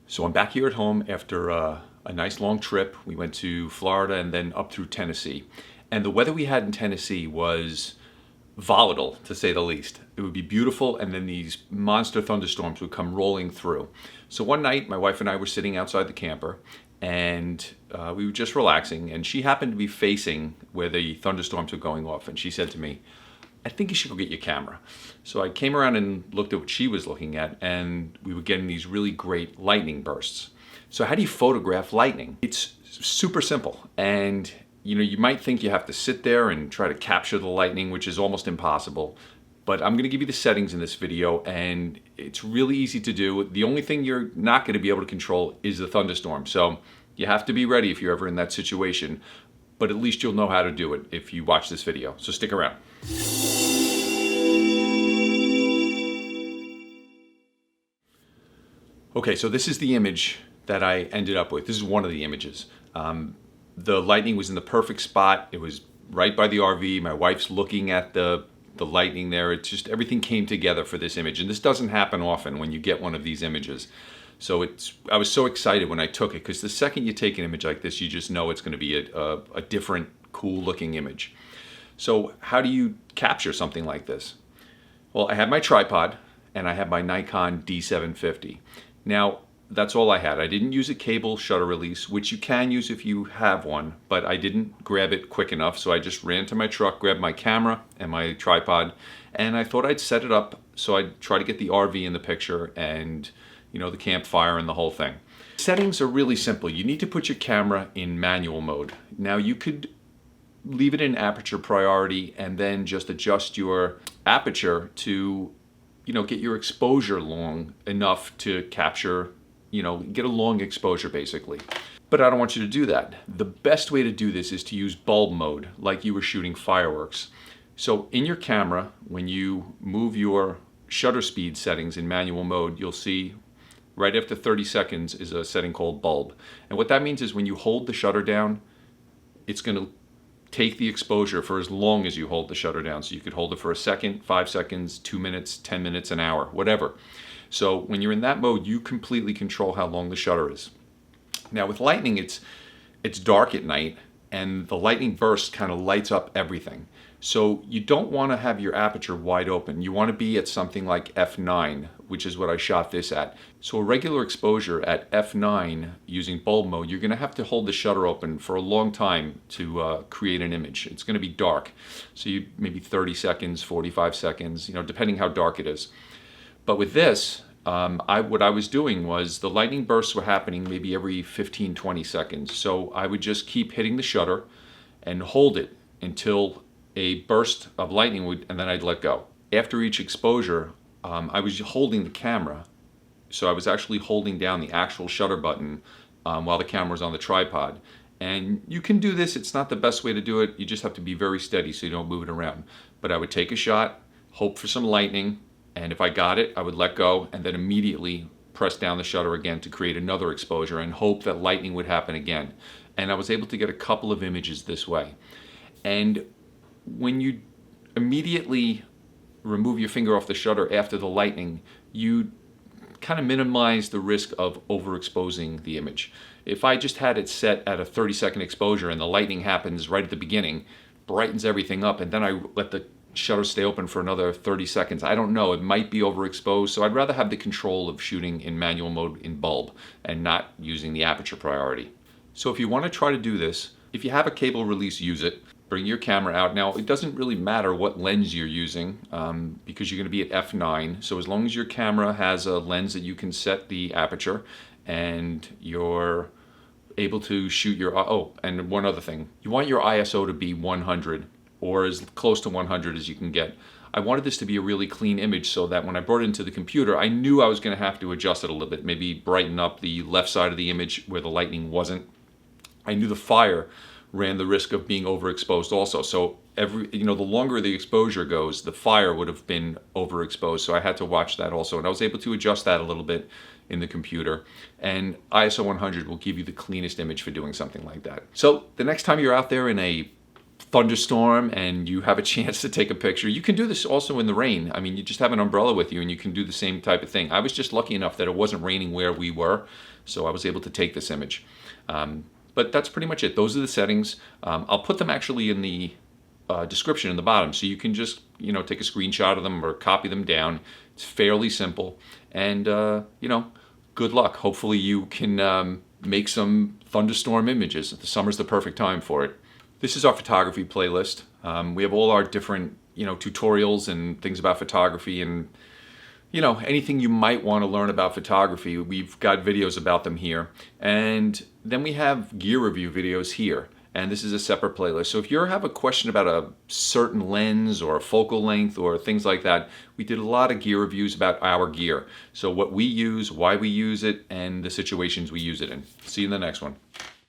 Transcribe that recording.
So I'm back here at home after a nice long trip. We went to Florida and then up through Tennessee. And the weather we had in Tennessee was volatile, to say the least. It would be beautiful, and then these monster thunderstorms would come rolling through. So one night, my wife and I were sitting outside the camper, and we were just relaxing, and she happened to be facing where the thunderstorms were going off, and she said to me, "I think you should go get your camera." So I came around and looked at what she was looking at, and we were getting these really great lightning bursts. So how do you photograph lightning? It's super simple, and you might think you have to sit there and try to capture the lightning, which is almost impossible. But I'm going to give you the settings in this video, and it's really easy to do. The only thing you're not going to be able to control is the thunderstorm. So you have to be ready if you're ever in that situation, but at least you'll know how to do it if you watch this video. So stick around. Okay, so this is the image that I ended up with. This is one of the images. The lightning was in the perfect spot. It was right by the RV. My wife's looking at the lightning there. It's just everything came together for this image. And this doesn't happen often when you get one of these images. So I was so excited when I took it, because the second you take an image like this, you just know it's going to be a different, cool looking image. So how do you capture something like this? Well, I have my tripod and I have my Nikon D750. Now, that's all I had. I didn't use a cable shutter release, which you can use if you have one, but I didn't grab it quick enough, so I just ran to my truck, grabbed my camera and my tripod, and I thought I'd set it up so I'd try to get the RV in the picture and, the campfire and the whole thing. Settings are really simple. You need to put your camera in manual mode. Now, you could leave it in aperture priority and then just adjust your aperture to, get your exposure long enough to capture, get a long exposure basically. But I don't want you to do that. The best way to do this is to use bulb mode, like you were shooting fireworks. So in your camera, when you move your shutter speed settings in manual mode, you'll see right after 30 seconds is a setting called bulb. And what that means is when you hold the shutter down, it's going to take the exposure for as long as you hold the shutter down. So you could hold it for a second, 5 seconds, 2 minutes, 10 minutes, an hour, whatever. So when you're in that mode, you completely control how long the shutter is. Now with lightning, it's dark at night, and the lightning burst kind of lights up everything. So you don't want to have your aperture wide open. You want to be at something like f9, which is what I shot this at. So a regular exposure at f9 using bulb mode, you're going to have to hold the shutter open for a long time to create an image. It's going to be dark. So you maybe 30 seconds, 45 seconds, depending how dark it is. But with this, what I was doing was the lightning bursts were happening maybe every 15, 20 seconds. So I would just keep hitting the shutter and hold it until a burst of lightning would, and then I'd let go. After each exposure, I was holding the camera. So I was actually holding down the actual shutter button while the camera was on the tripod. And you can do this. It's not the best way to do it. You just have to be very steady so you don't move it around. But I would take a shot, hope for some lightning, and if I got it, I would let go and then immediately press down the shutter again to create another exposure and hope that lightning would happen again. And I was able to get a couple of images this way. And when you immediately remove your finger off the shutter after the lightning, you kind of minimize the risk of overexposing the image. If I just had it set at a 30-second exposure and the lightning happens right at the beginning, brightens everything up, and then I let the shutter stay open for another 30 seconds. I don't know, it might be overexposed, so I'd rather have the control of shooting in manual mode in bulb and not using the aperture priority. So if you want to try to do this, if you have a cable release, use it. Bring your camera out. Now, it doesn't really matter what lens you're using because you're going to be at f9. So as long as your camera has a lens that you can set the aperture and you're able to shoot your, and one other thing, you want your ISO to be 100 or as close to 100 as you can get. I wanted this to be a really clean image so that when I brought it into the computer, I knew I was going to have to adjust it a little bit, maybe brighten up the left side of the image where the lightning wasn't. I knew the fire ran the risk of being overexposed also. So the longer the exposure goes, the fire would have been overexposed. So I had to watch that also. And I was able to adjust that a little bit in the computer. And ISO 100 will give you the cleanest image for doing something like that. So the next time you're out there in a thunderstorm and you have a chance to take a picture, you can do this also in the rain. I mean, you just have an umbrella with you and you can do the same type of thing. I was just lucky enough that it wasn't raining where we were, so I was able to take this image. But that's pretty much it. Those are the settings. I'll put them actually in the description in the bottom, so you can just take a screenshot of them or copy them down. It's fairly simple, and good luck. Hopefully you can make some thunderstorm images. The summer's the perfect time for it. This is our photography playlist. We have all our different tutorials and things about photography, and anything you might want to learn about photography. We've got videos about them here, and then we have gear review videos here. And this is a separate playlist. So if you have a question about a certain lens or a focal length or things like that, we did a lot of gear reviews about our gear. So what we use, why we use it, and the situations we use it in. See you in the next one.